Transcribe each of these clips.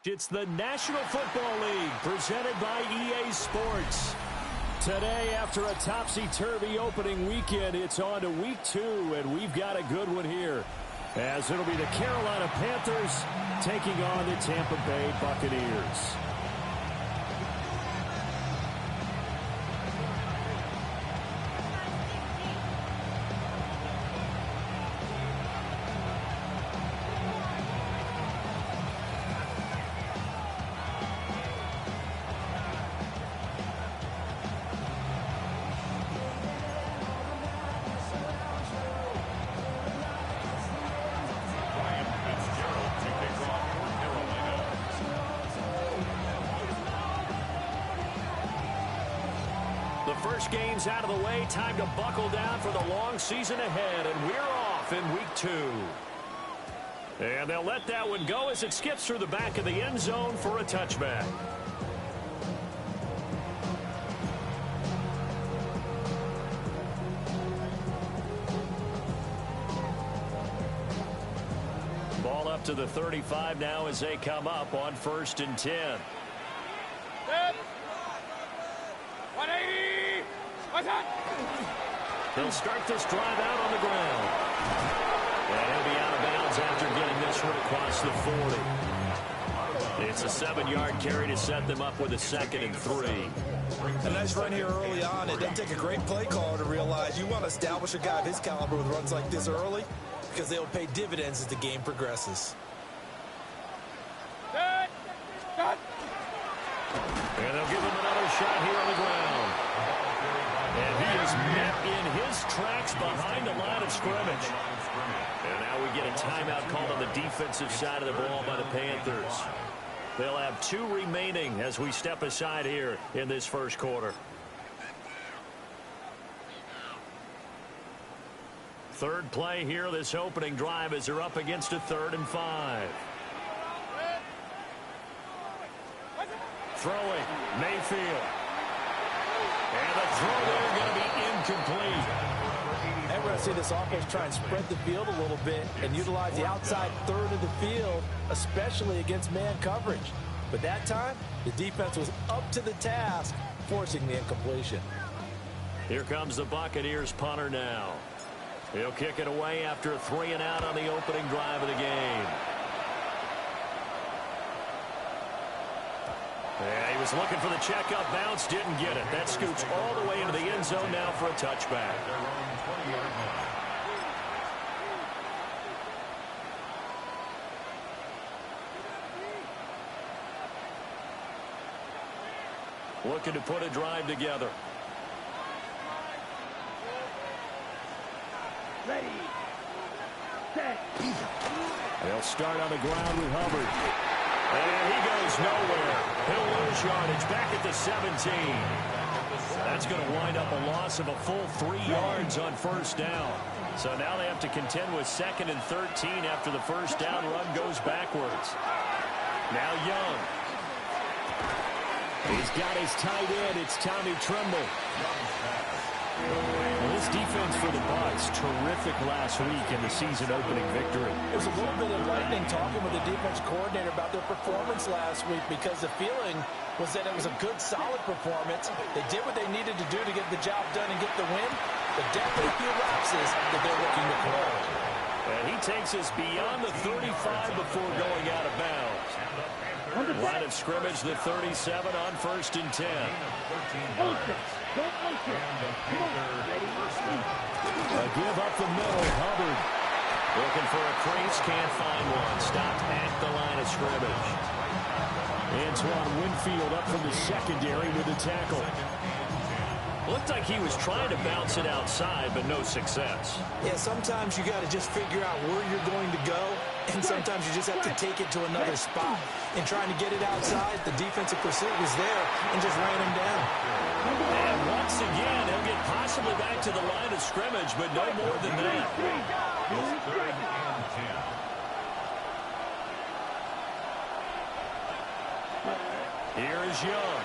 It's the National Football League presented by EA Sports. Today, after a topsy-turvy opening weekend, it's on to week 2, and we've got a good one here, as it'll be the Carolina Panthers taking on the Tampa Bay Buccaneers. First game's out of the way. Time to buckle down for the long season ahead, and we're off in week 2. And they'll let that one go as it skips through the back of the end zone for a touchback. Ball up to the 35 now as they come up on 1st and 10. They'll start this drive out on the ground. And he'll be out of bounds after getting this one across the 40. It's a 7-yard carry to set them up with a 2nd and 3. A nice run here early on. It doesn't take a great play caller to realize you want to establish a guy of his caliber with runs like this early because they'll pay dividends as the game progresses. And they'll give him another shot here on the ground. And he is met in his tracks behind the line of scrimmage. And now we get a timeout called on the defensive side of the ball by the Panthers. They'll have 2 remaining as we step aside here in this first quarter. Third play here, this opening drive, as they're up against a 3rd and 5. Throwing, Mayfield. And the throw there going to be incomplete. And we're going to see this offense try and spread the field a little bit and utilize the outside third of the field, especially against man coverage. But that time, the defense was up to the task, forcing the incompletion. Here comes the Buccaneers punter now. He'll kick it away after a 3-and-out on the opening drive of the game. Yeah, he was looking for the checkup bounce, didn't get it. That scoots all the way into the end zone now for a touchback. Looking to put a drive together. Ready, set. They'll start on the ground with Hubbard. And he goes nowhere. He'll lose yardage back at the 17. That's going to wind up a loss of a full 3 yards on 1st down. So now they have to contend with 2nd and 13 after the 1st down run goes backwards. Now Young. He's got his tight end. It's Tommy Tremble. Well, this defense for the Bucs, terrific last week in the season-opening victory. It was a little bit enlightening talking with the defense coordinator about their performance last week because the feeling was that it was a good, solid performance. They did what they needed to do to get the job done and get the win, but definitely a few lapses that they're looking to correct. And he takes us beyond the 35 before going out of bounds. Line of scrimmage, the 37 on 1st and 10. A give up the middle, Hubbard. Looking for a crease, can't find one. Stopped at the line of scrimmage. Antoine Winfield up from the secondary with the tackle. Looked like he was trying to bounce it outside, but no success. Yeah, sometimes you got to just figure out where you're going to go, and sometimes you just have to take it to another spot. In trying to get it outside, the defensive pursuit was there and just ran him down. And once again, he'll get possibly back to the line of scrimmage, but no more than that. Here is Young.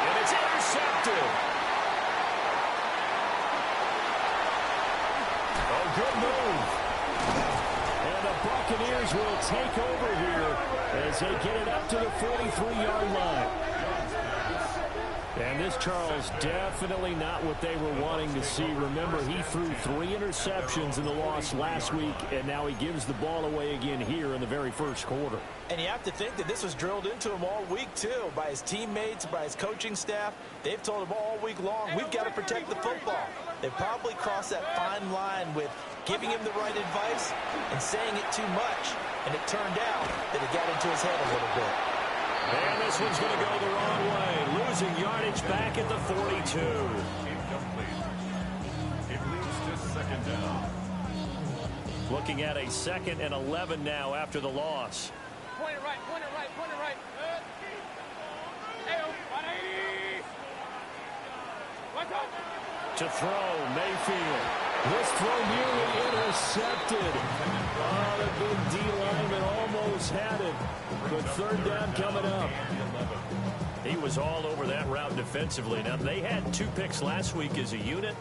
And it's intercepted. Oh, good move. And And the Buccaneers will take over here as they get it up to the 43-yard line. And this, Charles, definitely not what they were wanting to see. Remember, he threw 3 interceptions in the loss last week, and now he gives the ball away again here in the very first quarter. And you have to think that this was drilled into him all week, too, by his teammates, by his coaching staff. They've told him all week long, we've got to protect the football. They've probably crossed that fine line with giving him the right advice and saying it too much. And it turned out that it got into his head a little bit. And this one's going to go the wrong way. Losing yardage back at the 42. Incomplete. It leads to second down. Looking at a 2nd and 11 now after the loss. Point it right, point it right, point it right. Hey, 180. What's up? To throw, Mayfield. This throw nearly intercepted. Oh, the big D lineman almost had it. But 3rd down coming up. He was all over that route defensively. Now, they had 2 picks last week as a unit.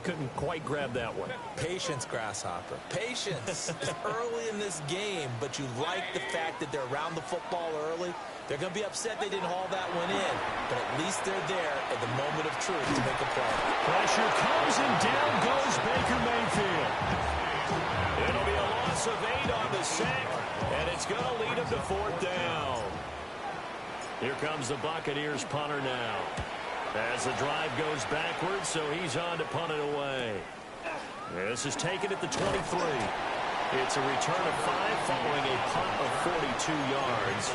Couldn't quite grab that one. Patience, Grasshopper. Patience. It's early in this game, but you like the fact that they're around the football early. They're going to be upset they didn't haul that one in, but at least they're there at the moment of truth to make a play. Pressure comes, and down goes Baker Mayfield. It'll be a loss of 8 on the sack, and it's going to lead him to 4th down. Here comes the Buccaneers punter now. As the drive goes backwards, so he's on to punt it away. This is taken at the 23. It's a return of 5 following a punt of 42 yards.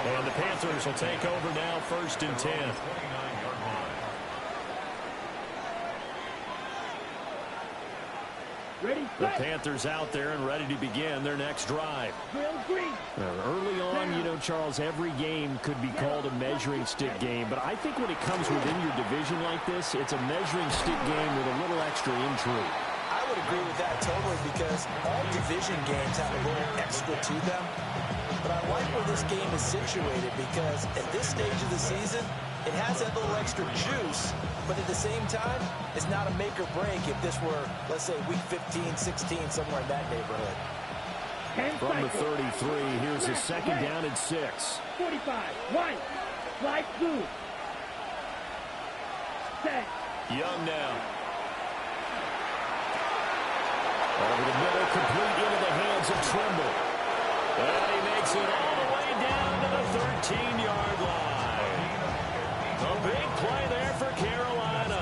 And the Panthers will take over now, 1st and 10. Ready, The set. Panthers out there and ready to begin their next drive. Drill green. Early on, you know, Charles, every game could be called a measuring stick game. But I think when it comes within your division like this, it's a measuring stick game with a little extra intrigue. I would agree with that totally because all division games have a little extra to them. But I like where this game is situated because at this stage of the season, it has that little extra juice, but at the same time, it's not a make or break if this were, let's say, week 15, 16, somewhere in that neighborhood. From the 33, here's a 2nd down and 6. 45. Right. Slide through. Set. Young now. Over the middle, complete into the hands of Trimble. And he makes it all the way down to the 13-yard line. A big play there for Carolina.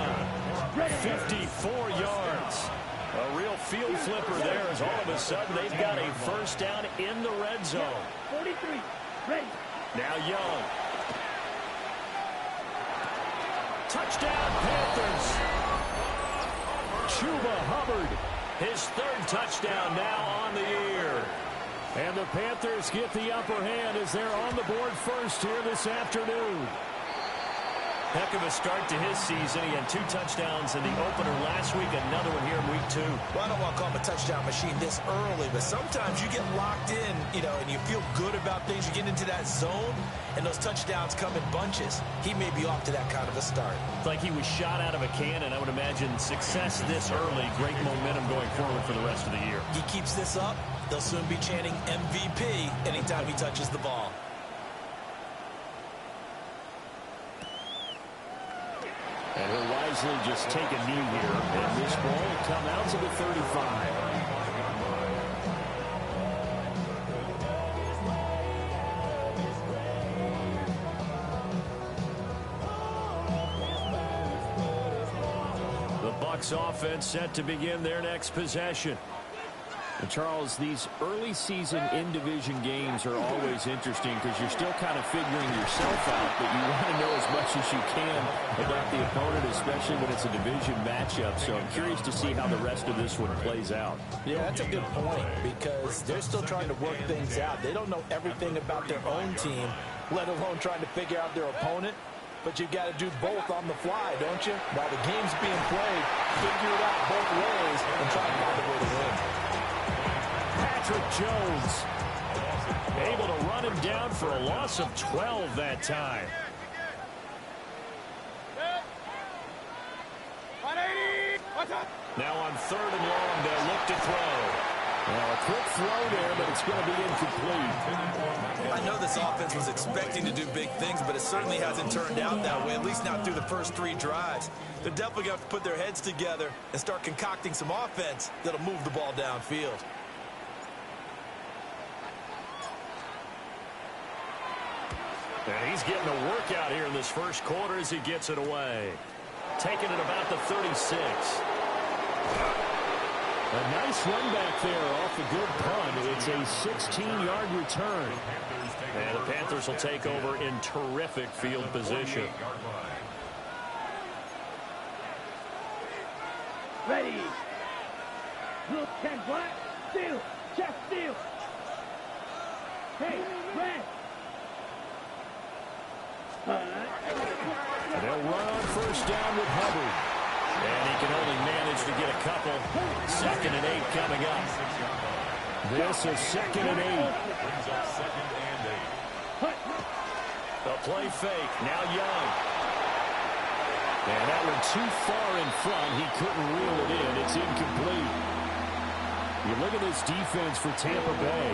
54 yards. A real field flipper there as all of a sudden they've got a 1st down in the red zone. 43. Ready. Now Young. Touchdown Panthers. Chuba Hubbard. His 3rd touchdown now on the year. And the Panthers get the upper hand as they're on the board first here this afternoon. Heck of a start to his season. He had 2 touchdowns in the opener last week, another one here in week 2. Well, I don't want to call him a touchdown machine this early, but sometimes you get locked in, you know, and you feel good about things. You get into that zone, and those touchdowns come in bunches. He may be off to that kind of a start. It's like he was shot out of a cannon. I would imagine success this early, great momentum going forward for the rest of the year. He keeps this up, they'll soon be chanting MVP anytime he touches the ball. And he'll wisely just take a knee here. And this ball will come out to the 35. The Bucs offense set to begin their next possession. And Charles, these early season in-division games are always interesting because you're still kind of figuring yourself out, but you want to know as much as you can about the opponent, especially when it's a division matchup. So I'm curious to see how the rest of this one plays out. Yeah, that's a good point because they're still trying to work things out. They don't know everything about their own team, let alone trying to figure out their opponent. But you've got to do both on the fly, don't you? While the game's being played, figure it out both ways and try to find a way to win. Patrick Jones able to run him down for a loss of 12 that time. 180. What's up? Now on 3rd and long, they'll look to throw. Well, a quick throw there, but it's going to be incomplete. I know this offense was expecting to do big things, but it certainly hasn't turned out that way, at least not through the first 3 drives. They're definitely going to have to put their heads together and start concocting some offense that'll move the ball downfield. And he's getting a workout here in this first quarter as he gets it away. Taking it about the 36. A nice run back there off a good punt. It's a 16-yard return. And the Panthers will take over in terrific field position. Ready. Look, 10 black. Steal. Chest steal. Hey, red. They'll run on first down with Hubbard. And he can only manage to get a couple. 2nd and 8 coming up. This is 2nd and 8. The play fake. Now Young. And that one too far in front. He couldn't reel it in. It's incomplete. You look at this defense for Tampa Bay.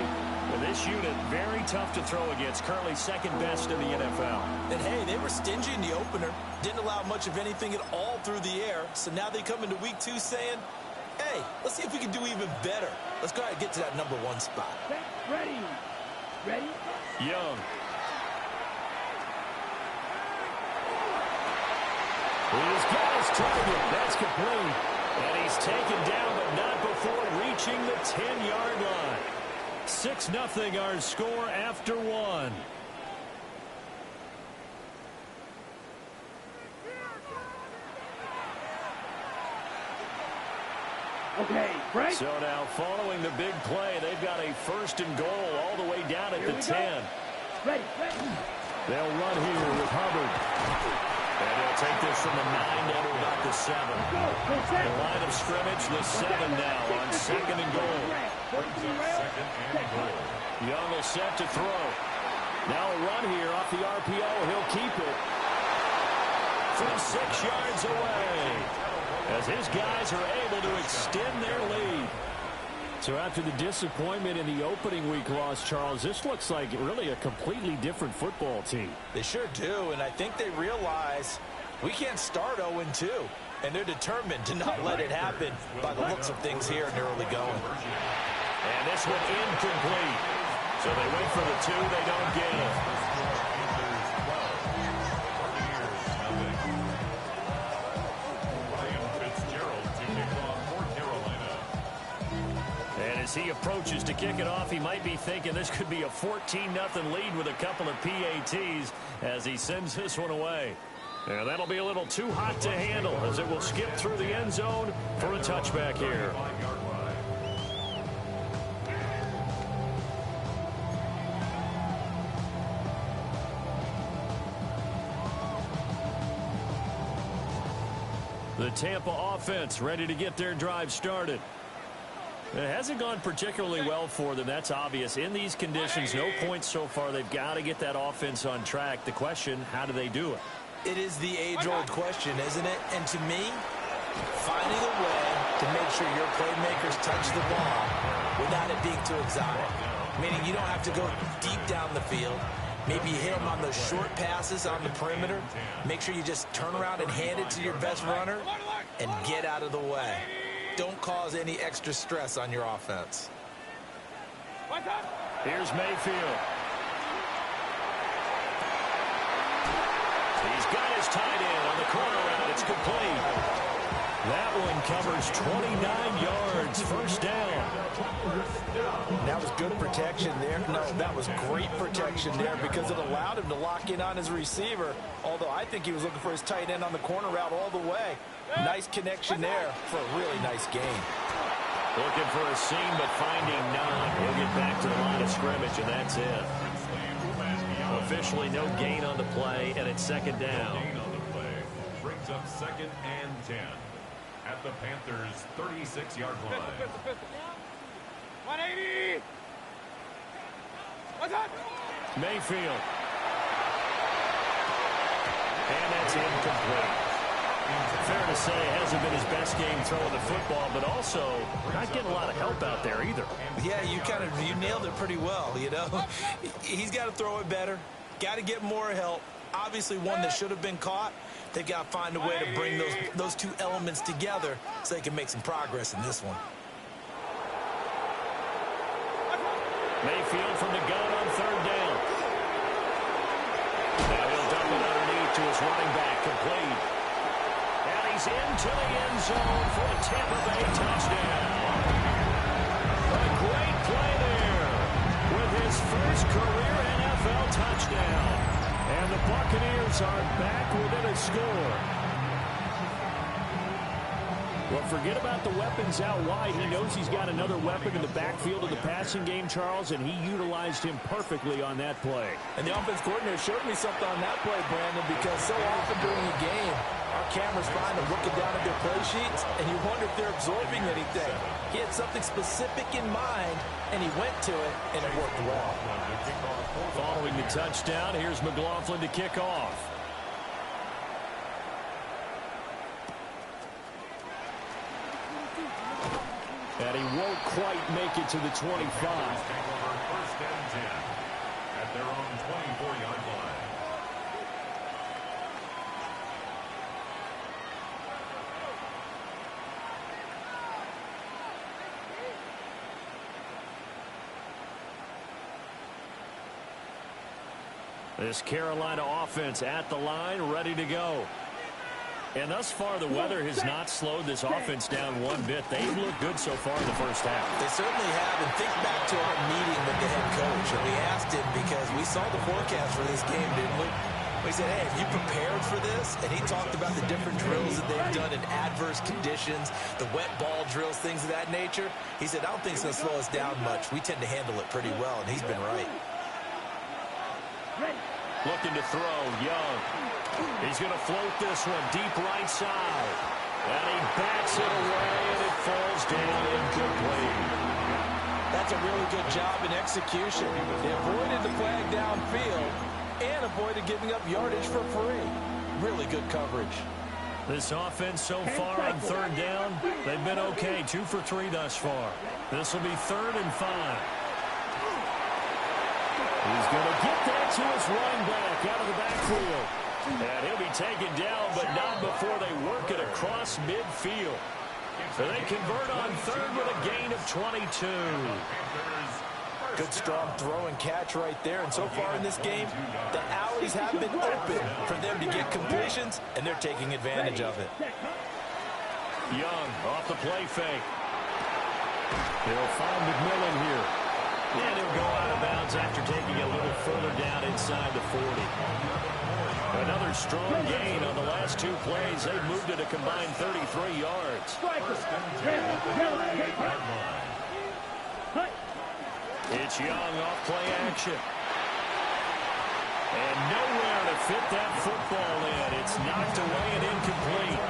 Well, this unit, very tough to throw against. Currently 2nd best in the NFL. And, hey, they were stingy in the opener. Didn't allow much of anything at all through the air. So now they come into week 2 saying, hey, let's see if we can do even better. Let's go ahead and get to that number 1 spot. Ready. Ready. Young. He's got his target. That's complete. And he's taken down, but not before reaching the 10-yard line. 6-0 our score after 1. Okay, break. So now following the big play, they've got a 1st and goal all the way down at the 10. Ready, ready. They'll run here with Hubbard. And they'll take this from the 9 down to about the 7. The line of scrimmage, the 7 now on 2nd and goal. Young will set to throw. Now a run here off the RPO. He'll keep it from 6 yards away as his guys are able to extend their lead. So after the disappointment in the opening week loss, Charles, this looks like really a completely different football team. They sure do, and I think they realize we can't start 0-2, and they're determined to not let it happen by the looks of things here in the early going. And this one incomplete. So they wait for the 2, they don't get it. As he approaches to kick it off, he might be thinking this could be a 14-0 lead with a couple of PATs as he sends this one away. And that'll be a little too hot to handle as it will skip through the end zone for a touchback here. The Tampa offense ready to get their drive started. It hasn't gone particularly well for them. That's obvious. In these conditions, no points so far. They've got to get that offense on track. The question, how do they do it? It is the age-old question, isn't it? And to me, finding a way to make sure your playmakers touch the ball without it being too exotic. Meaning you don't have to go deep down the field. Maybe hit them on those short passes on the perimeter. Make sure you just turn around and hand it to your best runner and get out of the way. Don't cause any extra stress on your offense. Here's Mayfield. He's got his tight end on the corner route. It's complete. That one covers 29 yards. First down. That was good protection there. No, that was great protection there because it allowed him to lock in on his receiver, although I think he was looking for his tight end on the corner route all the way. Nice connection there for a really nice gain. Looking for a seam, but finding none. He'll get back to the line of scrimmage, and that's it. Officially no gain on the play, and it's 2nd down. Gain on the play brings up 2nd and 10 at the Panthers' 36-yard line. 180. What's up? Mayfield. And that's incomplete. Fair to say it hasn't been his best game throwing the football, but also not getting a lot of help out there either. Yeah, you nailed it pretty well, you know. He's got to throw it better, got to get more help. Obviously one that should have been caught. They've got to find a way to bring those two elements together so they can make some progress in this one. Mayfield from the gun on third down. Now he'll dump it underneath to his running back, complete. And he's into the end zone for a Tampa Bay touchdown. A great play there with his first career NFL touchdown. And the Buccaneers are back within a score. Well, forget about the weapons out wide. He knows he's got another weapon in the backfield of the passing game, Charles, and he utilized him perfectly on that play. And the offense coordinator showed me something on that play, Brandon, because so often during a game, our cameras find them looking down at their play sheets, and you wonder if they're absorbing anything. He had something specific in mind, and he went to it, and it worked well. Following the touchdown, here's McLaughlin to kick off. And he won't quite make it to the 25. First and 10 at their own 24-yard line. This Carolina offense at the line, ready to go. And thus far, the weather has not slowed this offense down one bit. They've looked good so far in the first half. They certainly have. And think back to our meeting with the head coach. And we asked him because we saw the forecast for this game, didn't we? We said, hey, have you prepared for this? And he talked about the different drills that they've done in adverse conditions, the wet ball drills, things of that nature. He said, I don't think it's going to slow us down much. We tend to handle it pretty well, and he's been right. Looking to throw, Young. He's going to float this one deep right side. And he bats it away, and it falls down incomplete. That's a really good job in execution. They avoided the flag downfield and avoided giving up yardage for free. Really good coverage. This offense so far on third down, they've been okay. 2 for 3 thus far. This will be 3rd and 5. He's going to get that to his running back out of the backfield. And he'll be taken down, but not before they work it across midfield. So they convert on 3rd with a gain of 22. Good strong throw and catch right there. And so far in this game, the alleys have been open for them to get completions, and they're taking advantage of it. Young off the play fake. They'll find McMillan here. And he'll go out of bounds after taking a little further down inside the 40. Another strong gain on the last 2 plays. They've moved it a combined 33 yards. It's Young off play action. And nowhere to fit that football in. It's knocked away and incomplete.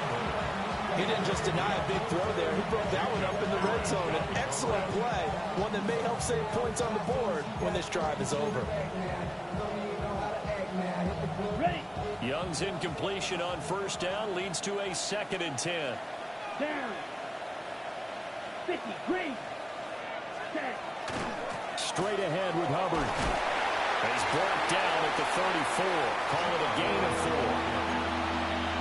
He didn't just deny a big throw there. He broke that one up in the red zone. An excellent play, one that may help save points on the board when this drive is over. Ready. Young's incompletion on first down leads to a 2nd and 10. Down. 50. Green. Set. Straight ahead with Hubbard. He's brought down at the 34. Call it a gain of 4.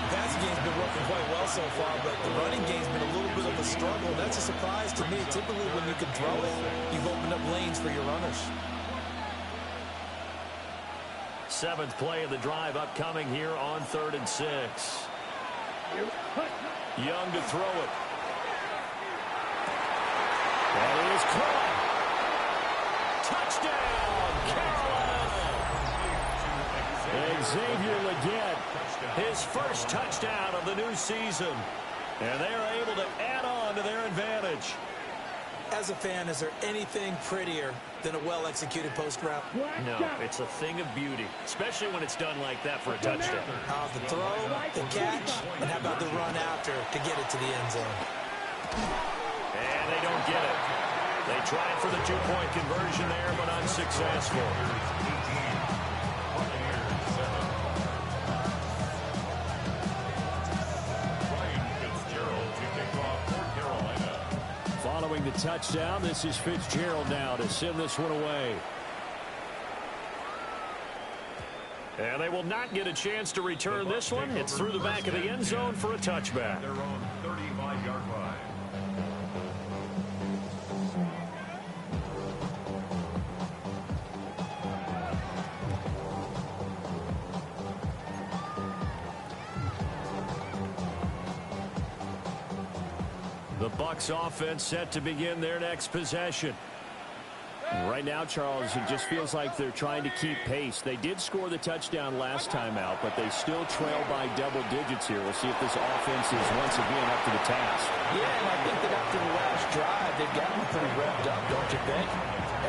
The passing game's been working quite well so far, but the running game's been a little bit of a struggle. That's a surprise to me. Typically, when you can throw it, you've opened up lanes for your runners. 7th play of the drive upcoming here on 3rd and 6. Young to throw it. That is caught. Touchdown, Carolina! Xavier Legette, his first touchdown of the new season. And they're able to add on to their advantage. As a fan, is there anything prettier than a well-executed post route? No, it's a thing of beauty, especially when it's done like that for a touchdown. The throw, the catch, and how about the run after to get it to the end zone? And they don't get it. They tried for the 2-point conversion there, but unsuccessful. touchdown. This is Fitzgerald now to send this one away. And they will not get a chance to return this one. It's through the back of the end zone for a touchback. Their own 35-yard line. The Bucs offense set to begin their next possession. Right now, Charles, it just feels like they're trying to keep pace. They did score the touchdown last time out, but they still trail by double digits here. We'll see if this offense is once again up to the task. Yeah, and I think that after the last drive, they've gotten pretty revved up, don't you think?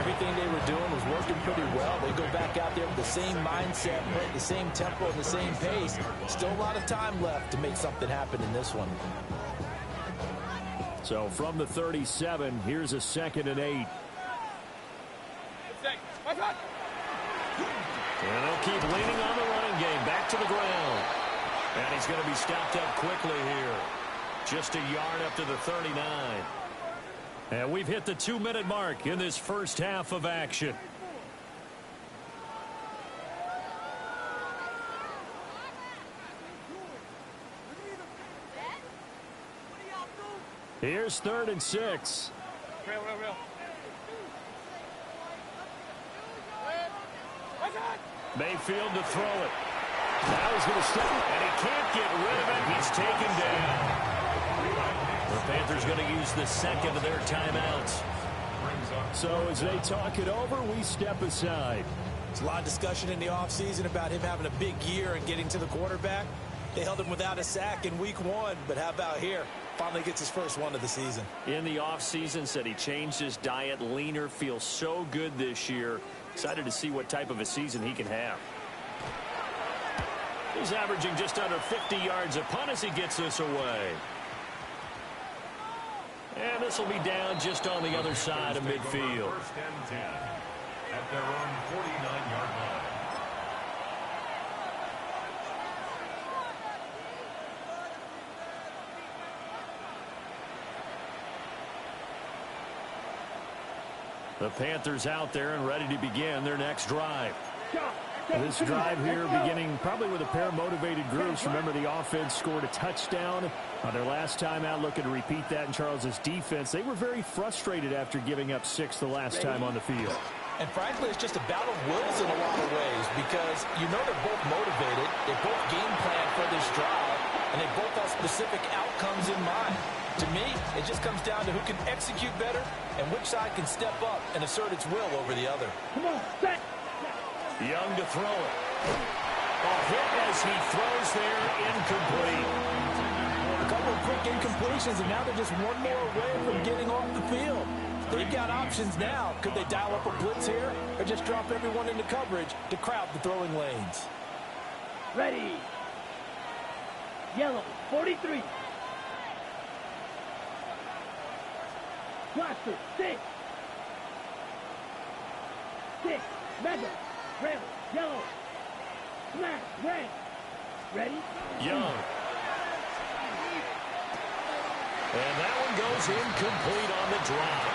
Everything they were doing was working pretty well. They go back out there with the same mindset, the same tempo, and the same pace. Still a lot of time left to make something happen in this one. So from the 37, here's a 2nd and 8. And they'll keep leaning on the running game. Back to the ground. And he's going to be stopped up quickly here. Just a yard up to the 39. And we've hit the 2-minute mark in this first half of action. Here's 3rd and 6. Real. Mayfield to throw it. Now he's going to step, and he can't get rid of it. He's taken down. The Panthers going to use the second of their timeouts. So as they talk it over, we step aside. There's a lot of discussion in the offseason about him having a big year and getting to the quarterback. They held him without a sack in week 1, but how about here? Finally gets his first one of the season. In the offseason, said he changed his diet, leaner, feels so good this year. Excited to see what type of a season he can have. He's averaging just under 50 yards a punt as he gets this away. And this will be down just on the other side of midfield. 1st and 10 at their own 49-yard line. The Panthers out there and ready to begin their next drive. This drive here beginning probably with a pair of motivated groups. Remember, the offense scored a touchdown on their last time out, looking to repeat that in Charles's defense. They were very frustrated after giving up 6 the last time on the field. And frankly, it's just a battle of wills in a lot of ways because you know they're both motivated. They both game plan for this drive, and they both have specific outcomes in mind. To me, it just comes down to who can execute better and which side can step up and assert its will over the other. Come on, set. Young to throw it. A hit as he throws there, incomplete. A couple of quick incompletions, and now they're just one more away from getting off the field. They've got options now. Could they dial up a blitz here or just drop everyone into coverage to crowd the throwing lanes? Ready. Yellow, 43. Blaster, 6. 6. Mega. Red. Yellow. Smash. Red. Ready? Young. And that one goes incomplete on the drop.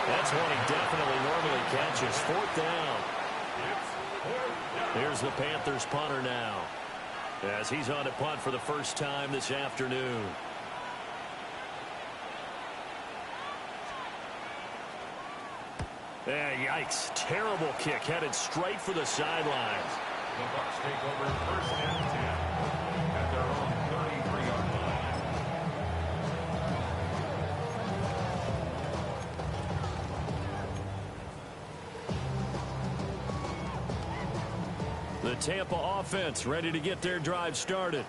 That's one he definitely normally catches. 4th down. Here's the Panthers punter now, as he's on to punt for the first time this afternoon. Yikes. Terrible kick headed straight for the sidelines. The Bucs take over 1st and 10 at their own 33-yard line. The Tampa offense ready to get their drive started.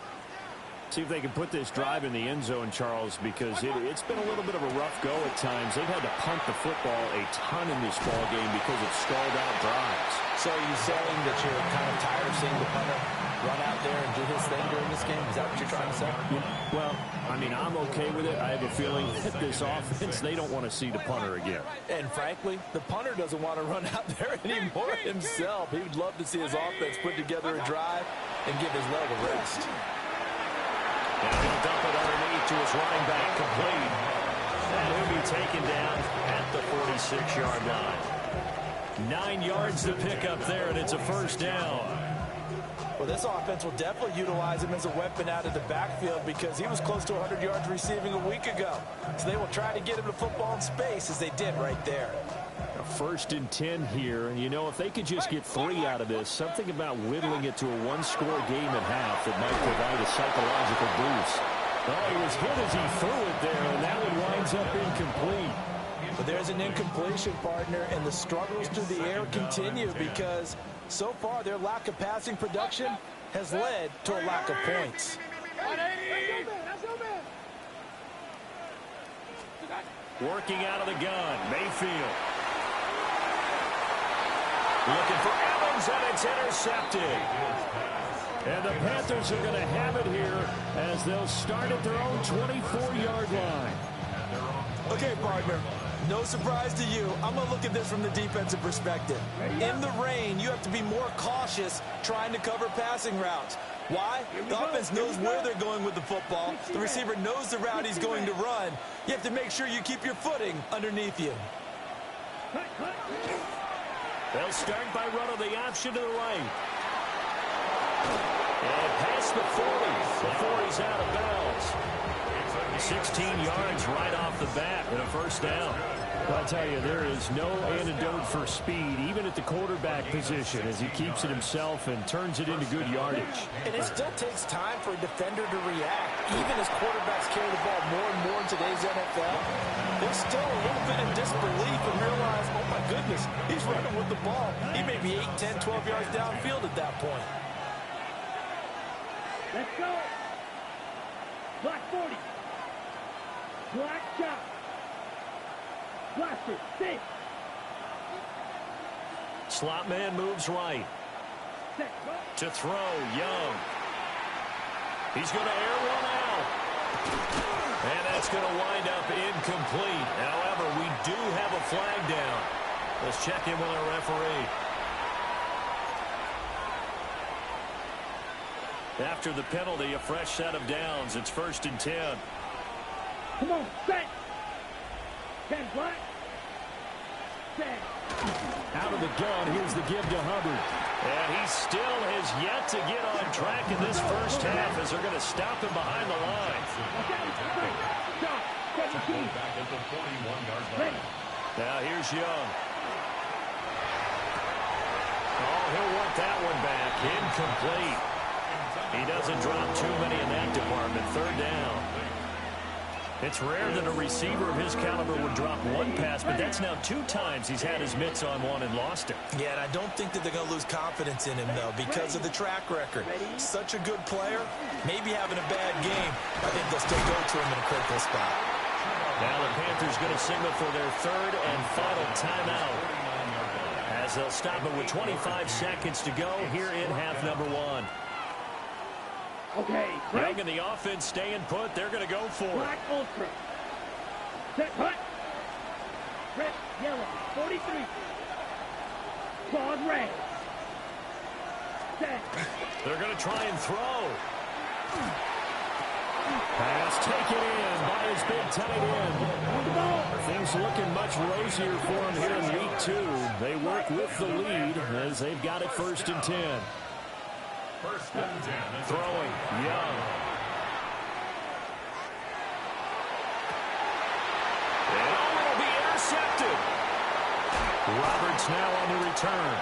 See if they can put this drive in the end zone, Charles, because it's been a little bit of a rough go at times. They've had to punt the football a ton in this ball game because of stalled out drives. So are you saying that you're kind of tired of seeing the punter run out there and do his thing during this game? Is that what you're trying to say? Well, I mean, I'm okay with it. I have a feeling that this offense, they don't want to see the punter again. And frankly, the punter doesn't want to run out there anymore himself. He would love to see his offense put together a drive and give his leg a rest. And he'll dump it underneath to his running back, complete. And he'll be taken down at the 46-yard line. 9 yards to pick up there, and it's a first down. Well, this offense will definitely utilize him as a weapon out of the backfield because he was close to 100 yards receiving a week ago. So they will try to get him the football in space as they did right there. A 1st and 10 here. You know, if they could just get 3 out of this, something about whittling it to a one-score game at half that might provide a psychological boost. Oh, he was hit as he threw it there, and that one winds up incomplete. But there's an incompletion, partner, and the struggles through the air continue because so far their lack of passing production has led to a lack of points. Working out of the gun, Mayfield. Looking for Evans, and it's intercepted. And the Panthers are going to have it here as they'll start at their own 24-yard line. Okay, partner. No surprise to you. I'm going to look at this from the defensive perspective. In the rain, you have to be more cautious trying to cover passing routes. Why? The offense knows where they're going with the football. The receiver knows the route he's going to run. You have to make sure you keep your footing underneath you. They'll start by running the option to the right. And past the 40 before he's out of bounds. 16 yards right off the bat and a first down. I'll tell you, there is no antidote for speed, even at the quarterback position, as he keeps it himself and turns it into good yardage. And it still takes time for a defender to react. Even as quarterbacks carry the ball more and more in today's NFL, there's still a little bit of disbelief and realize, oh my goodness, he's running with the ball. He may be 8, 10, 12 yards downfield at that point. Let's go. Block 40. Block chop. Blaster, 6. Slot man moves right. Set, go. To throw, Young. He's going to air one out. And that's going to wind up incomplete. However, we do have a flag down. Let's check in with our referee. After the penalty, a fresh set of downs. It's 1st and 10. Come on, set. 10 black. Set. Out of the gun, here's the give to Hubbard. And he still has yet to get on track in this first half as they're going to stop him behind the line. Stop. 17. Ready. Now here's Young. Oh, he'll want that one back. Incomplete. He doesn't drop too many in that department. 3rd down. It's rare that a receiver of his caliber would drop one pass, but that's now 2 times he's had his mitts on one and lost it. Yeah, and I don't think that they're going to lose confidence in him, though, because of the track record. Such a good player, maybe having a bad game. I think they'll still go to him in a critical spot. Now the Panthers going to signal for their 3rd and final timeout, as they'll stop it with 25 seconds to go here in half number 1. Okay, Young and the offense staying put. They're going to go for it. Black Ultra. Set, hut. Red, yellow, 43. Claude red. Set. They're going to try and throw. Pass taken in by his big tight end. Things looking much rosier for him here in week 2. They work with the lead as they've got it 1st and 10. 1st and 10. Throwing, Young. And it'll be intercepted. Roberts now on the return.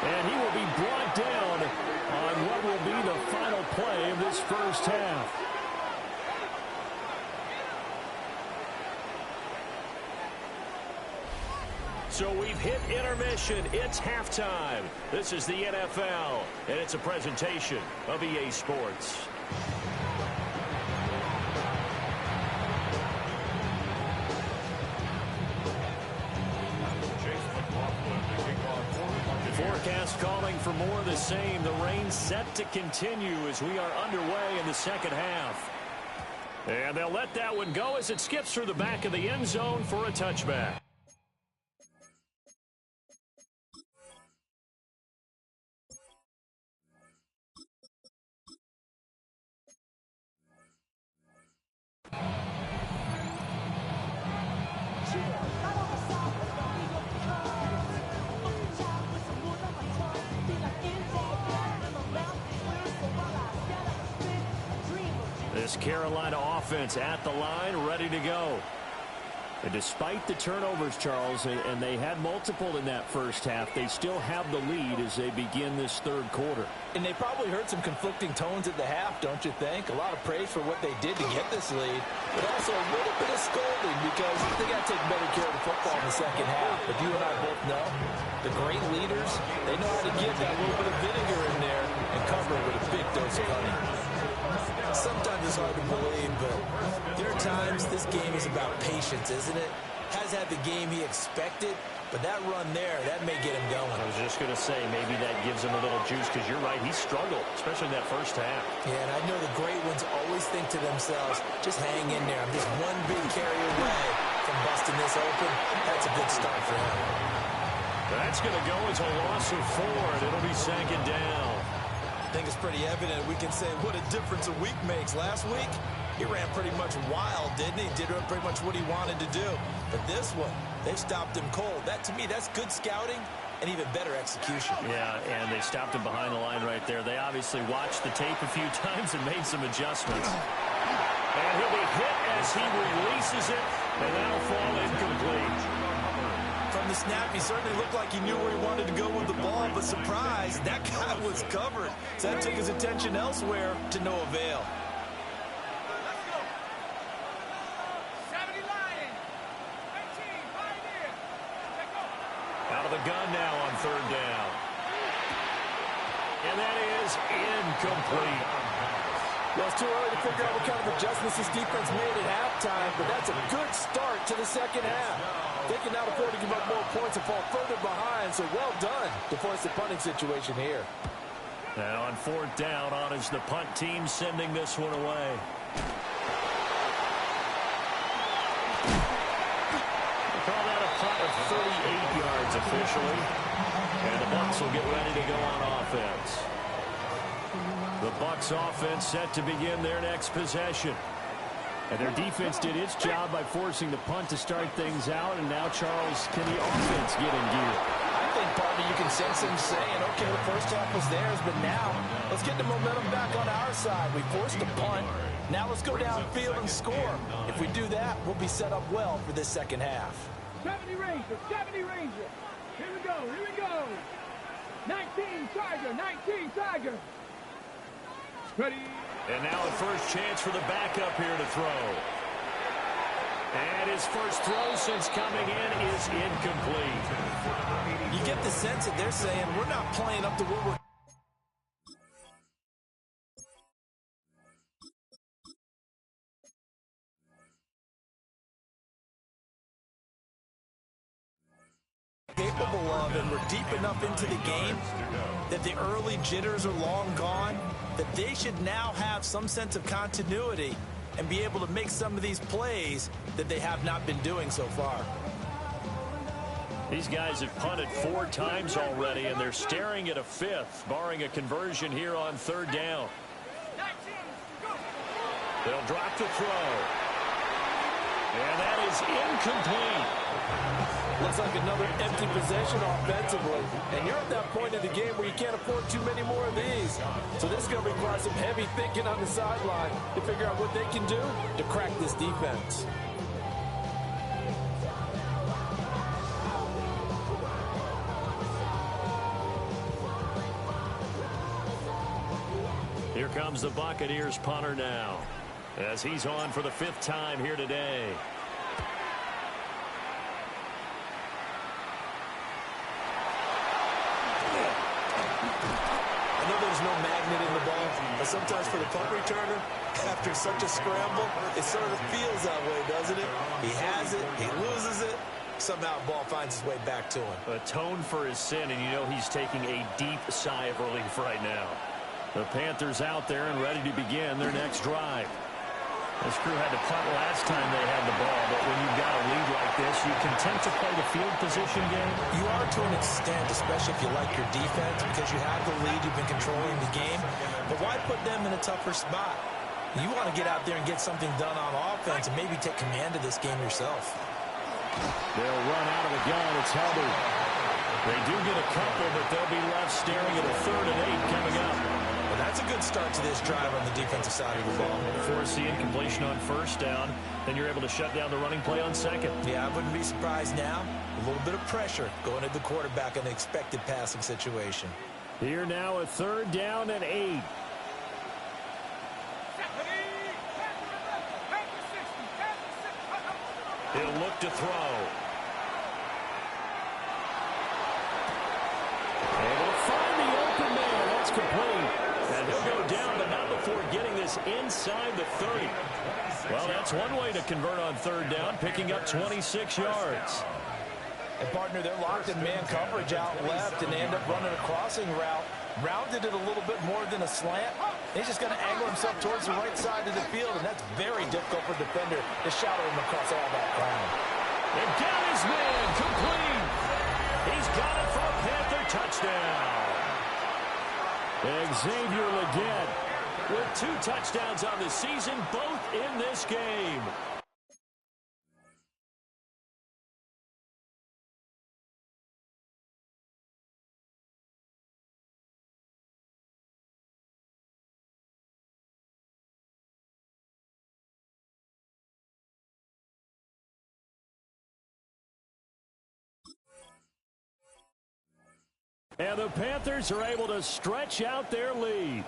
And he will be brought down on what will be the final play of this first half. So we've hit intermission. It's halftime. This is the NFL, and it's a presentation of EA Sports. Forecast calling for more of the same. The rain set to continue as we are underway in the second half. And they'll let that one go as it skips through the back of the end zone for a touchback. This Carolina offense at the line, ready to go. And despite the turnovers, Charles, and they had multiple in that first half, they still have the lead as they begin this third quarter. And they probably heard some conflicting tones at the half, don't you think? A lot of praise for what they did to get this lead, but also a little bit of scolding because they got to take better care of the football in the second half. But you and I both know the great leaders, they know how to give that little bit of vinegar in there and cover it with a big dose of honey. Sometimes it's hard to believe, but there are times this game is about patience, isn't it? Has had the game he expected, but that run there, that may get him going. I was just going to say, maybe that gives him a little juice, because you're right, he struggled, especially in that first half. Yeah, and I know the great ones always think to themselves, just hang in there. I'm just one big carry away from busting this open. That's a good start for him. That's going to go as a loss of 4, and it'll be second down. I think it's pretty evident. We can say what a difference a week makes. Last week, he ran pretty much wild, didn't he? Did pretty much what he wanted to do. But this one, they stopped him cold. That, to me, that's good scouting and even better execution. Yeah, and they stopped him behind the line right there. They obviously watched the tape a few times and made some adjustments. And he'll be hit as he releases it, and that'll fall incomplete. From the snap, he certainly looked like he knew where he wanted to go with the ball, but surprise, that guy was covered. So that took his attention elsewhere to no avail. Let's go. 70 Lions. 19, 5 in. Let's go. Out of the gun now on third down. And that is incomplete. Well, it's too early to figure out what kind of adjustments this defense made at halftime, but that's a good start to the second half. They can now afford to give up more points and fall further behind, so well done to force the punting situation here. Now on fourth down, on is the punt team sending this one away. We'll call that a punt of 38 yards officially. And the Bucs will get ready to go on offense. The Bucs offense set to begin their next possession. And their defense did its job by forcing the punt to start things out. And now, Charles, can the offense get in gear? I think, partly, you can sense him saying, okay, the first half was theirs, but now let's get the momentum back on our side. We forced a punt. Now let's go downfield and score. If we do that, we'll be set up well for this second half. 70 Rangers, 70 Rangers. Here we go, here we go. 19 Tiger, 19 Tiger. Ready. And now a first chance for the backup here to throw. And his first throw since coming in is incomplete. You get the sense that they're saying, we're not playing up to what we're capable of, and we're deep enough into the game that the early jitters are long gone, that they should now have some sense of continuity and be able to make some of these plays that they have not been doing so far. These guys have punted 4 times already, and they're staring at a 5th, barring a conversion here on third down. 19, go. They'll drop the throw. And that is incomplete. Looks like another empty possession offensively. And you're at that point in the game where you can't afford too many more of these. So this is going to require some heavy thinking on the sideline to figure out what they can do to crack this defense. Here comes the Buccaneers punter now, as he's on for the 5th time here today. I know there's no magnet in the ball, but sometimes for the punt returner, after such a scramble, it sort of feels that way, doesn't it? He has it, he loses it, somehow the ball finds its way back to him. Atone for his sin, and you know he's taking a deep sigh of relief right now. The Panthers out there and ready to begin their next drive. This crew had to punt last time they had the ball, but when you've got a lead like this, you content to play the field position game? You are to an extent, especially if you like your defense, because you have the lead, you've been controlling the game. But why put them in a tougher spot? You want to get out there and get something done on offense and maybe take command of this game yourself. They'll run out of the gun. It's Hubbard. They do get a couple, but they'll be left staring at a 3rd and 8 coming up. And That's a good start to this drive on the defensive side of the ball. Force the incompletion on first down. Then you're able to shut down the running play on second. Yeah, I wouldn't be surprised now. A little bit of pressure going at the quarterback in an expected passing situation. Here now, a 3rd down and 8. He'll look to throw. Able to find the open man. That's complete. And he'll go down, but not before getting this inside the 30. Well, that's one way to convert on 3rd down, picking up 26 yards. And, partner, they're locked in man coverage out left, and they end up running a crossing route. Rounded it a little bit more than a slant. He's just going to angle himself towards the right side of the field, and that's very difficult for a defender to shadow him across all that ground. And got his man complete. He's got it for a Panther touchdown. Xavier Legette with 2 touchdowns on the season, both in this game. And the Panthers are able to stretch out their lead.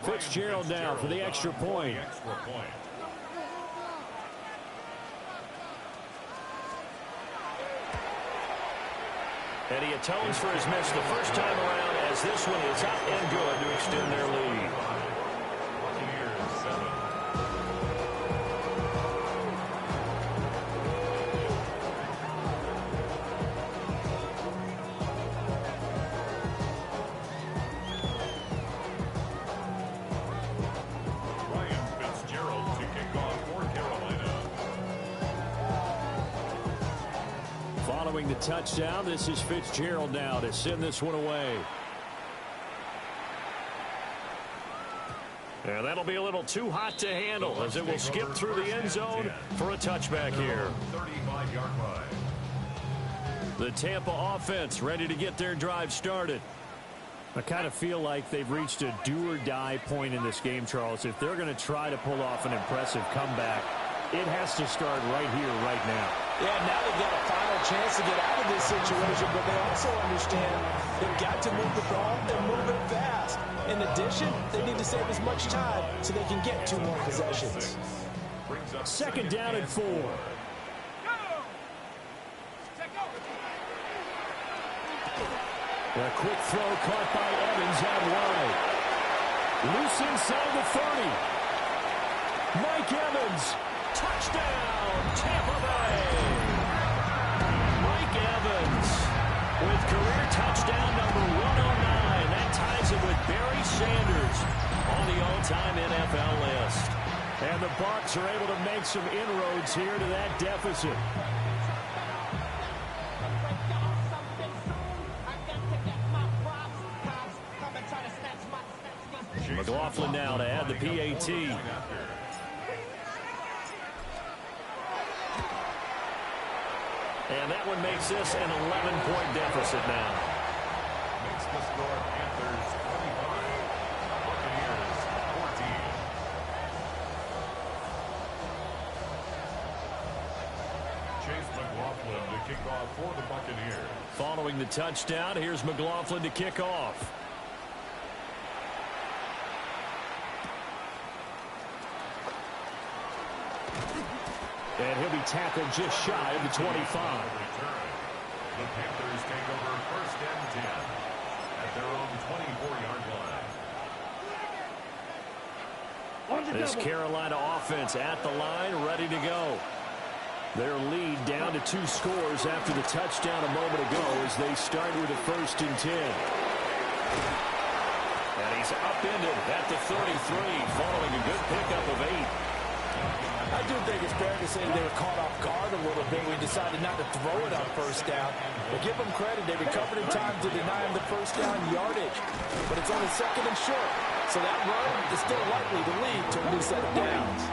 Fitzgerald now for the extra point. And he atones for his miss the first time around as this one is up and good to extend their lead. Following the touchdown, this is Fitzgerald now to send this one away. And that'll be a little too hot to handle as it will skip through the end zone for a touchback here. 35-yard line. The Tampa offense ready to get their drive started. I kind of feel like they've reached a do-or-die point in this game, Charles. If they're going to try to pull off an impressive comeback, it has to start right here, right now. Yeah, now they've got a final chance to get out of this situation, but they also understand they've got to move the ball and move it fast. In addition, they need to save as much time so they can get 2 more possessions. 2nd down and 4. A quick throw caught by Evans out wide. Loose inside the 30. Mike Evans. Touchdown, Tampa Bay. Mike Evans with career touchdown number 109. That ties it with Barry Sanders on the all-time NFL list. And the Bucs are able to make some inroads here to that deficit. McLaughlin now to add the PAT. And that one makes this an 11-point deficit now. Makes the score Panthers 25, Buccaneers 14. Chase McLaughlin to kick off for the Buccaneers. Following the touchdown, here's McLaughlin to kick off. And he'll be tackled just shy of the 25. The Panthers take over 1st and 10 at their own 24-yard line. This Carolina offense at the line, ready to go. Their lead down to 2 scores after the touchdown a moment ago as they start with a 1st and 10. And he's upended at the 33 following a good pickup of 8. I do think it's fair to say they were caught off guard a little bit. We decided not to throw it on 1st down. But give them credit. They recovered in time to deny him the 1st down yardage. But it's only 2nd and short. So that run is still likely to lead to a new set of downs.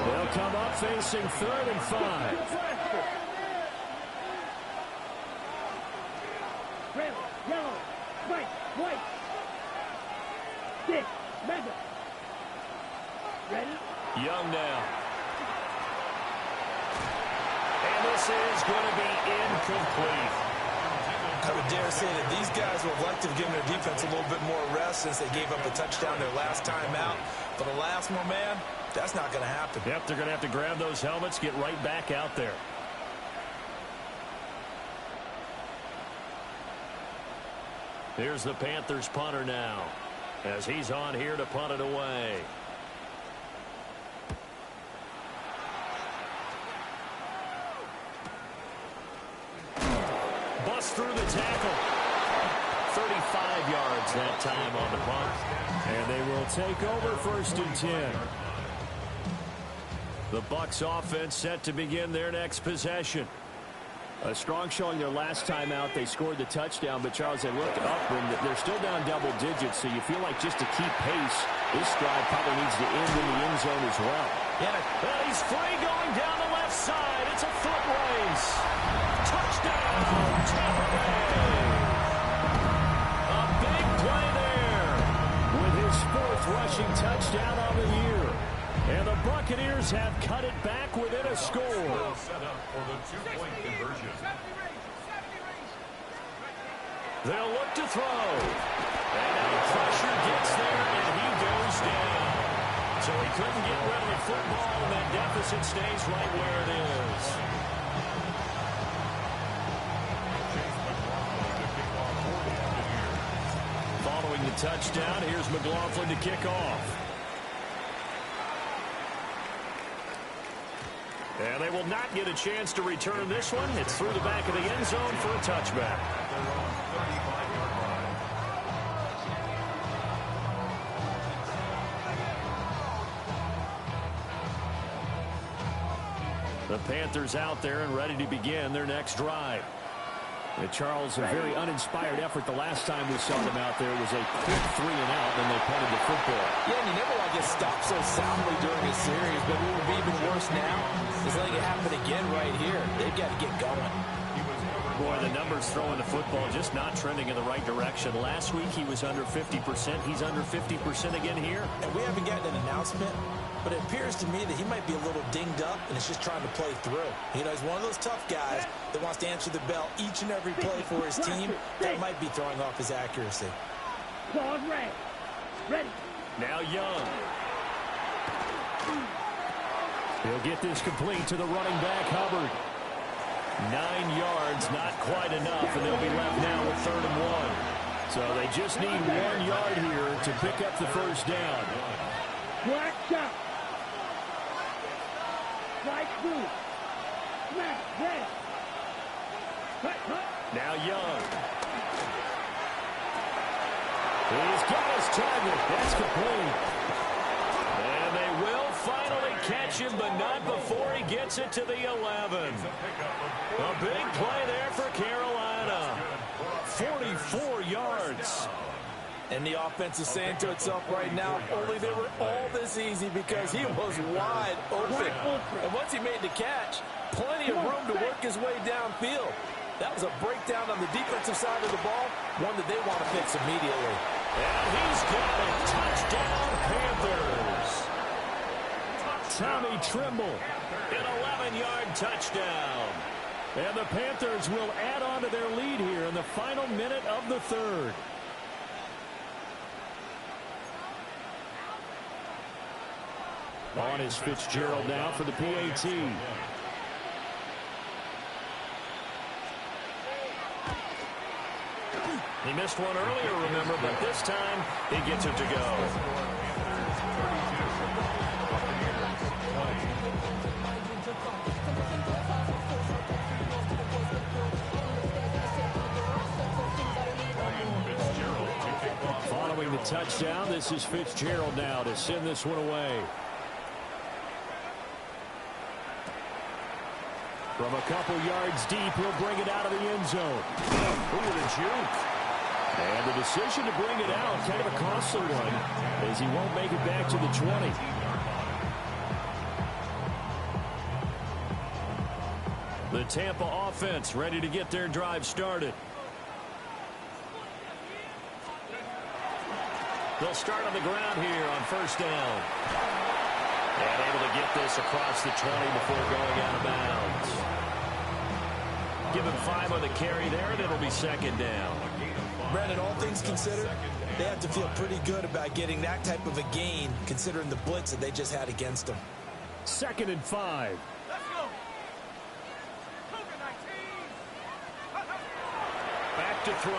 They'll come up facing 3rd and 5. Right, white. Stick, mega. Ready? Young now. And this is going to be incomplete. I would dare say that these guys would have liked to have given their defense a little bit more rest since they gave up a touchdown their last time out. For the last one, man, that's not going to happen. Yep, they're going to have to grab those helmets, get right back out there. Here's the Panthers punter now, as he's on here to punt it away. Bust through the tackle. 35 yards that time on the punt. And they will take over 1st and 10. The Bucs offense set to begin their next possession. A strong showing their last time out. They scored the touchdown, but Charles, they look up and they're still down double digits, so you feel like just to keep pace, this drive probably needs to end in the end zone as well. Yeah, he's free going down the left side. It's a foot race. Touchdown, Tampa Bay. A big play there with his 4th rushing touchdown on the year. And the Buccaneers have cut it back within a score. Set up for the 2-point conversion. They'll look to throw. And now pressure gets there, and he goes down. So he couldn't get rid of the football, and that deficit stays right where it is. Following the touchdown, here's McLaughlin to kick off. And they will not get a chance to return this one. It's through the back of the end zone for a touchback. The Panthers out there and ready to begin their next drive. And Charles, a very uninspired effort the last time we saw them out there was a quick 3 and out, and they punted the football. Yeah, and you never want to get stopped so soundly during a series, but what would be even worse now is letting it happen again right here. They've got to get going. Boy, the numbers throwing the football just not trending in the right direction. Last week he was under 50%. He's under 50% again here. And we haven't gotten an announcement, but it appears to me that he might be a little dinged up and is just trying to play through. You know, he's one of those tough guys that wants to answer the bell each and every play for his team. That might be throwing off his accuracy. Pause, ready. Now Young. He'll get this complete to the running back, Hubbard. 9 yards, not quite enough, and they'll be left now with 3rd and 1. So they just need 1 yard here to pick up the first down. Black shot. Strike 2. Smack, red. Cut. Now Young. He's got his target. That's complete. And they will finally catch him, but not before he gets it to the 11. A big play there for Carolina. 44 yards. And the offense is saying to itself right now, only they were all this easy because he was wide open. And once he made the catch, plenty of room to work his way downfield. That was a breakdown on the defensive side of the ball, one that they want to fix immediately. And he's got it. Touchdown, Panthers. Tommy Tremble, an 11-yard touchdown. And the Panthers will add on to their lead here in the final minute of the 3rd. On is Fitzgerald now for the PAT. He missed one earlier, remember, but this time he gets it to go. Following the touchdown, this is Fitzgerald now to send this one away. From a couple yards deep, he'll bring it out of the end zone. Look at the juke. And the decision to bring it out, kind of a costly one, as he won't make it back to the 20. The Tampa offense ready to get their drive started. They'll start on the ground here on first down. And able to get this across the 20 before going out of bounds. Give him 5 on the carry there, and it'll be second down. Brandon, all things considered, they have to feel pretty good about getting that type of a gain, considering the blitz that they just had against them. 2nd and 5. Let's go. Back to throw.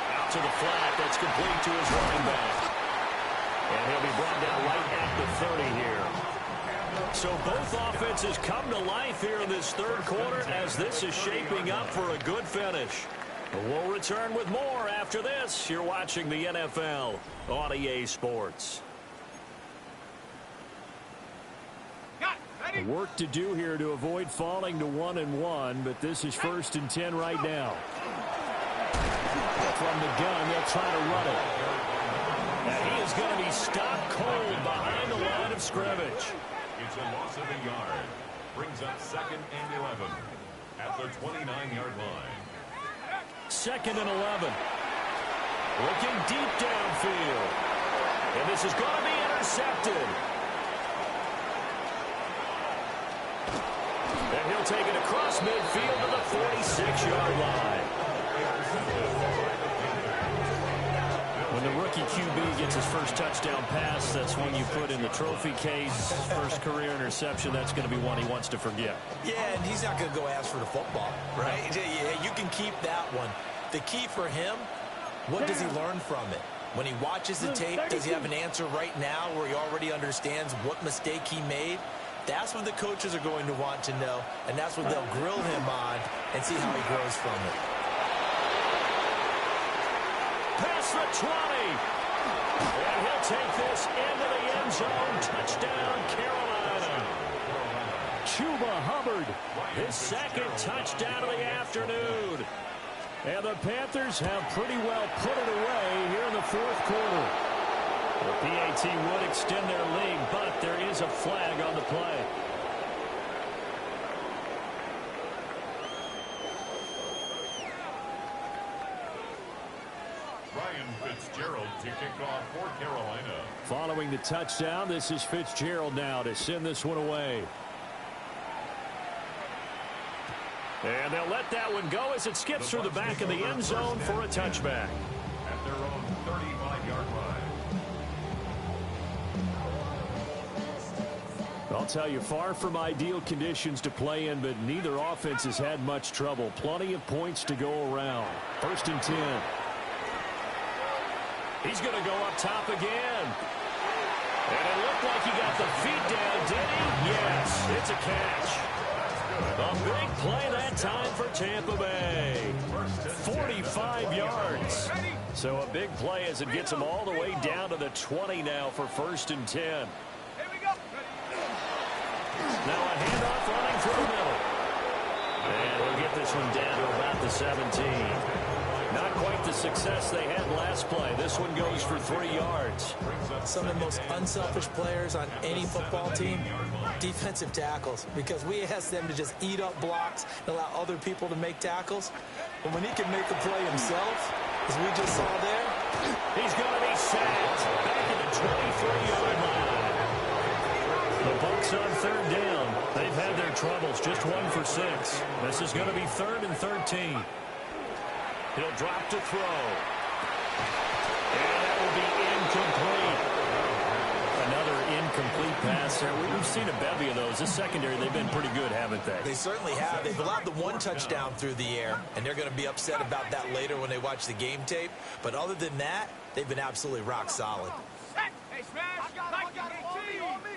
Out to the flat. That's complete to his running back. And he'll be brought down right at the 30 here. So both offenses come to life here in this third quarter as this is shaping up for a good finish. We'll return with more after this. You're watching the NFL on EA Sports. Work to do here to avoid falling to 1-1, but this is 1st and 10 right now. From the gun, they'll try to run it. And he is going to be stopped cold behind the line of scrimmage. It's a loss of a yard. Brings up 2nd and 11 at the 29-yard line. 2nd and 11. Looking deep downfield. And this is going to be intercepted. And he'll take it across midfield to the 46-yard line. When the rookie QB gets his first touchdown pass, that's when you put in the trophy case. First career interception, that's going to be one he wants to forget. Yeah, and he's not going to go ask for the football, right? Yeah, you can keep that one. The key for him, what does he learn from it? When he watches the tape, does he have an answer right now where he already understands what mistake he made? That's what the coaches are going to want to know, and that's what they'll grill him on and see how he grows from it. Past the 20. And he'll take this into the end zone. Touchdown, Carolina. Chuba Hubbard, his 2nd touchdown of the afternoon. And the Panthers have pretty well put it away here in the 4th quarter. The PAT would extend their lead, but there is a flag on the play. Ryan Fitzgerald to kick off for Carolina. Following the touchdown, this is Fitzgerald now to send this one away. And they'll let that one go as it skips through the back of the end zone for a touchback. At their own 35-yard line. I'll tell you, far from ideal conditions to play in, but neither offense has had much trouble. Plenty of points to go around. 1st and 10. He's going to go up top again. And it looked like he got the feet down, did he? Yes, it's a catch. A big play that time for Tampa Bay. 45 yards. So a big play as it gets him all the way down to the 20 now for 1st and 10. Here we go. Now a handoff running through the middle. And he'll get this one down to about the 17. Not quite the success they had last play. This one goes for 3 yards. Some of the most unselfish players on any football team, defensive tackles, because we ask them to just eat up blocks and allow other people to make tackles. But when he can make the play himself, as we just saw there, he's going to be sacked back at the 23-yard line. The Bucs on 3rd down. They've had their troubles, just 1 for 6. This is going to be 3rd and 13. He'll drop to throw. And that will be incomplete. Another incomplete pass there. We've seen a bevy of those. This secondary, they've been pretty good, haven't they? They certainly have. They've allowed the 1 touchdown through the air, and they're going to be upset about that later when they watch the game tape. But other than that, they've been absolutely rock solid. Hey, Smash. I got it. On me.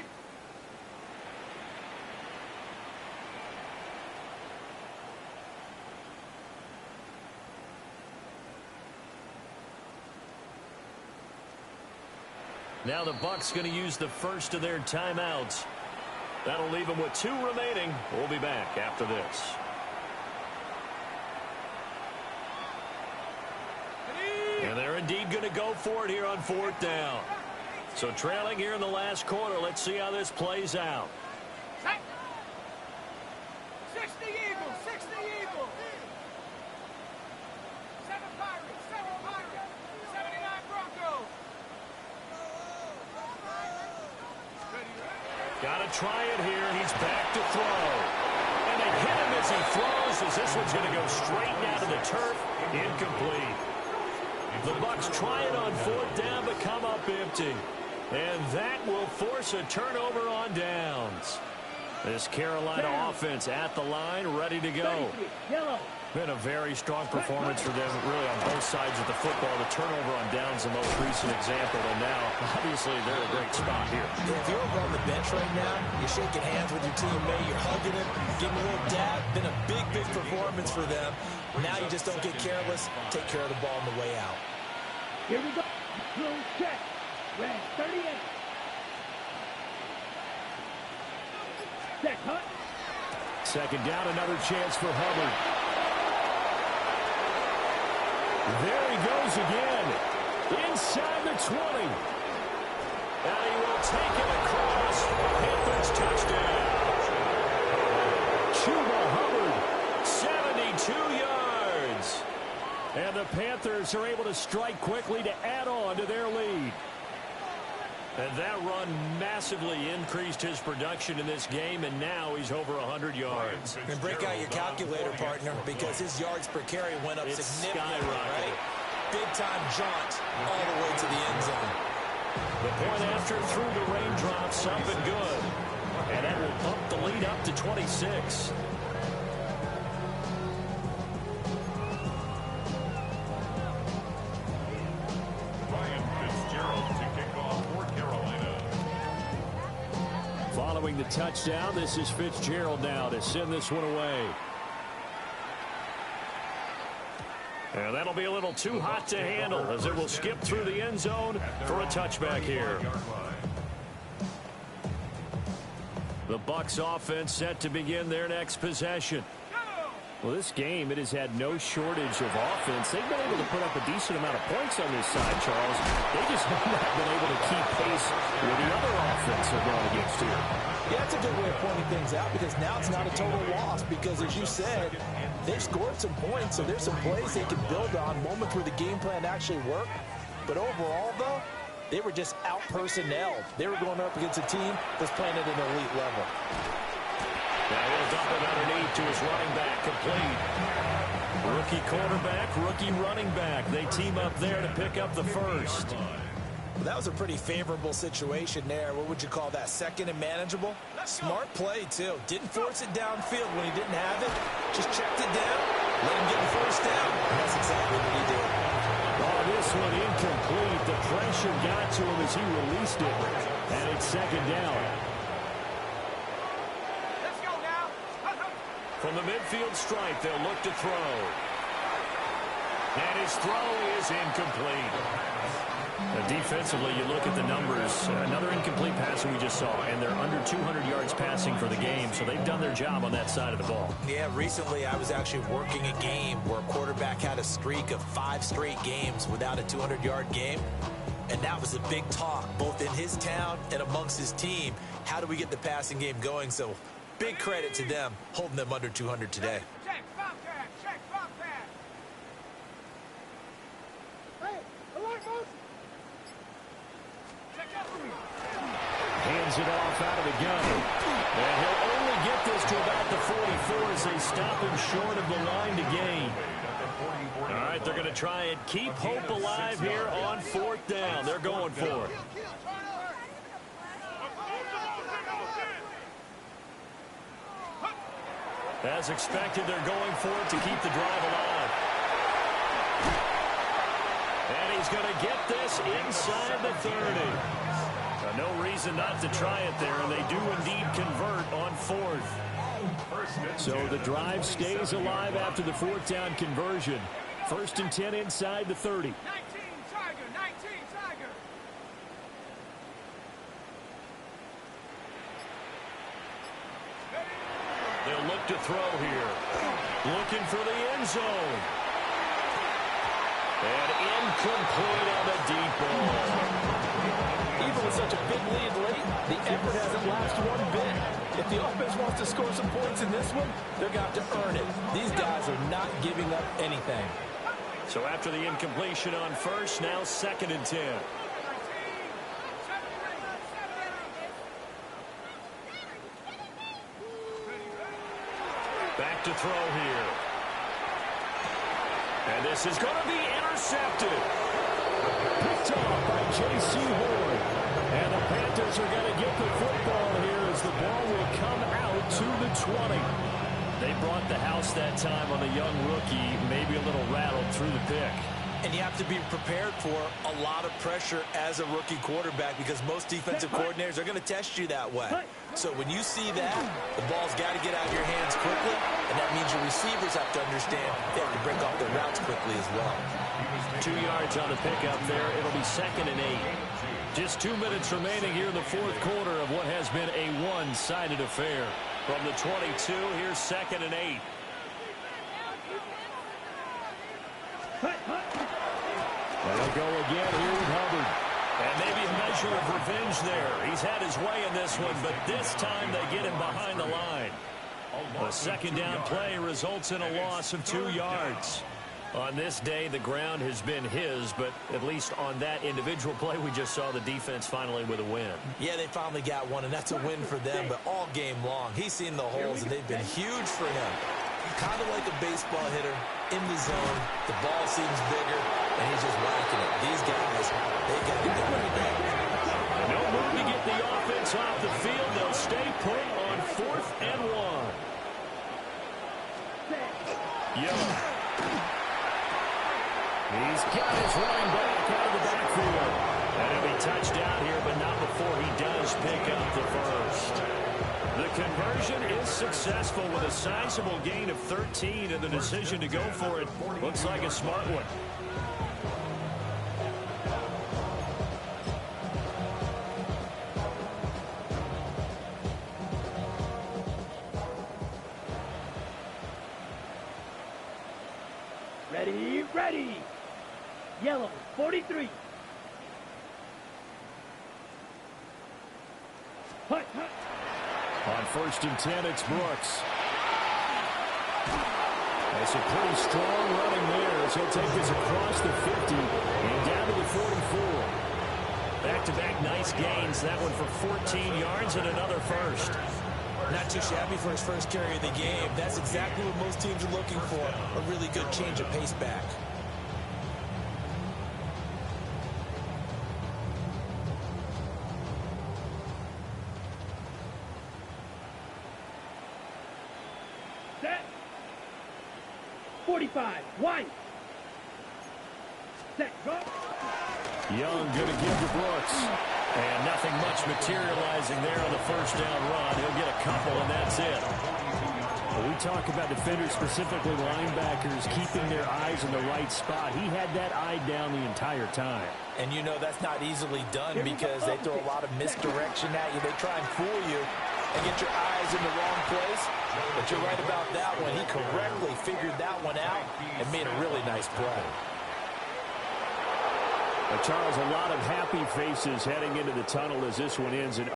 Now the Bucs going to use the first of their timeouts. That'll leave them with 2 remaining. We'll be back after this. And they're indeed going to go for it here on 4th down. So trailing here in the last quarter. Let's see how this plays out. 60 Eagles, 60 Eagles. 7 Pirates, 7 Pirates. Got to try it here. He's back to throw. And they hit him as he throws, as this one's going to go straight down to the turf. Incomplete. The Bucs try it on 4th down, but come up empty. And that will force a turnover on downs. This Carolina offense at the line, ready to go. Been a very strong performance for them, really, on both sides of the football. The turnover on downs, the most recent example, and now, obviously, they're in a great spot here. Yeah, if you're over on the bench right now, you're shaking hands with your teammate, you're hugging him, giving a little dab. Been a big, big performance for them. Now you just don't get careless. Take care of the ball on the way out. Here we go. Drill check. Red 38. Set, hunt. Second down, another chance for Hubbard. There he goes again. Inside the 20. And he will take it across. Panthers touchdown. Chuba Hubbard, 72 yards. And the Panthers are able to strike quickly to add on to their lead. And that run massively increased his production in this game, and now he's over 100 yards. And break out your calculator, partner, because his yards per carry went up significantly, right? Big-time jaunt all the way to the end zone. The point after through the raindrops, up and good. And that will bump the lead up to 26. Following the touchdown, this is Fitzgerald now to send this one away. And that'll be a little too hot to handle as it will skip through the end zone for a touchback here. The Bucs offense set to begin their next possession. Well, this game, it has had no shortage of offense. They've been able to put up a decent amount of points on this side, Charles. They just have not been able to keep pace with the other offense they're going against here. Yeah, that's a good way of pointing things out, because now it's not a total loss, because as you said, they've scored some points, so there's some plays they can build on, moments where the game plan actually worked. But overall, though, they were just out-personnelled. They were going up against a team that's playing at an elite level. Now he'll dump it underneath to his running back, complete. Rookie quarterback, rookie running back. They team up there to pick up the first. Well, that was a pretty favorable situation there. What would you call that? Second and manageable? Smart play, too. Didn't force it downfield when he didn't have it. Just checked it down, let him get the first down. And that's exactly what he did. Oh, this one incomplete. The pressure got to him as he released it. And it's second down. From the midfield stripe, they'll look to throw. And his throw is incomplete. Defensively, you look at the numbers. Another incomplete pass we just saw, and they're under 200 yards passing for the game, so they've done their job on that side of the ball. Yeah, recently I was actually working a game where a quarterback had a streak of 5 straight games without a 200-yard game. And that was a big talk, both in his town and amongst his team. How do we get the passing game going? So big credit to them, holding them under 200 today. Check, Bobcat, check, Bobcat. Hey, alert, motion. Check up for me. Hands it off out of the gun. And he'll only get this to about the 44 as they stop him short of the line to gain. All right, they're going to try and keep hope alive here on 4th down. They're going for it. As expected, they're going for it to keep the drive alive. And he's going to get this inside the 30. No reason not to try it there, and they do indeed convert on 4th. So the drive stays alive after the 4th down conversion. 1st and 10 inside the 30. 19 Tiger, 19 Tiger. They'll look to throw here. Looking for the end zone. And incomplete on the deep ball. Even with such a big lead late, the effort hasn't lapsed one bit. If the offense wants to score some points in this one, they're going to have to earn it. These guys are not giving up anything. So after the incompletion on 1st, now 2nd and 10. Back to throw here. And this is going to be intercepted. Picked off by J.C. Horn. And the Panthers are going to get the football here as the ball will come out to the 20. They brought the house that time on the young rookie, maybe a little rattled through the pick. And you have to be prepared for a lot of pressure as a rookie quarterback because most defensive coordinators are going to test you that way. So when you see that, the ball's got to get out of your hands quickly, and that means your receivers have to understand they have to break off their routes quickly as well. 2 yards on the pickup there. It'll be 2nd and 8. Just 2 minutes remaining here in the fourth quarter of what has been a one-sided affair. From the 22, here's 2nd and 8. And they'll go again here with Hubbard. And maybe a measure of revenge there. He's had his way in this one, but this time they get him behind the line. A second down play results in a loss of 2 yards. On this day, the ground has been his, but at least on that individual play, we just saw the defense finally with a win. Yeah, they finally got one, and that's a win for them, but all game long, he's seen the holes, and they've been huge for him. Kind of like a baseball hitter in the zone. The ball seems bigger, and he's just whacking it. These guys, they got to get right back. No move to get the offense off the field. They'll stay put on 4th and 1. Young. He's got his running back out of the backfield. And he'll be touched down here, but not before he does pick up the first. The conversion is successful with a sizable gain of 13, and the decision to go for it looks like a smart one. Ready, ready. Yellow, 43. Hut, hut. On 1st and 10, it's Brooks. That's a pretty strong running there as he'll take this across the 50 and down to the 44. Back-to-back nice gains. That one for 14 yards and another first. Not too shabby for his first carry of the game. That's exactly what most teams are looking for, a really good change of pace back. Set. 45. White. Set. Go. Young going to give to Brooks. And nothing much materializing there on the first down run. He'll get a couple, and that's it. Well, we talk about defenders, specifically linebackers, keeping their eyes in the right spot. He had that eye down the entire time. And you know that's not easily done because they throw a lot of misdirection at you. They try and fool you and get your eyes in the wrong place. But you're right about that one. He correctly figured that one out and made a really nice play. Charles, a lot of happy faces heading into the tunnel as this one ends in